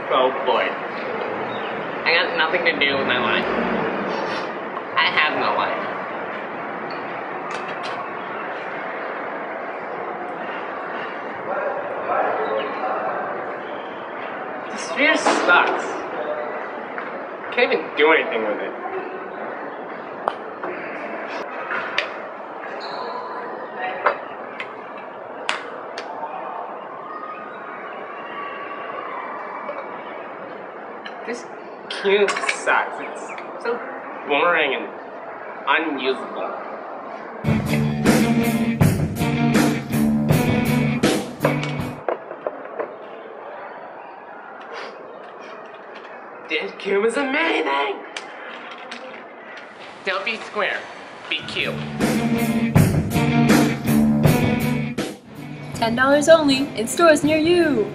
so bored. I got nothing to do with my life. I have no life. The sphere sucks. Can't even do anything with it. This cube sucks. It's so boring and unusable. This cube is amazing! Don't be square, be cube. $10 only in stores near you.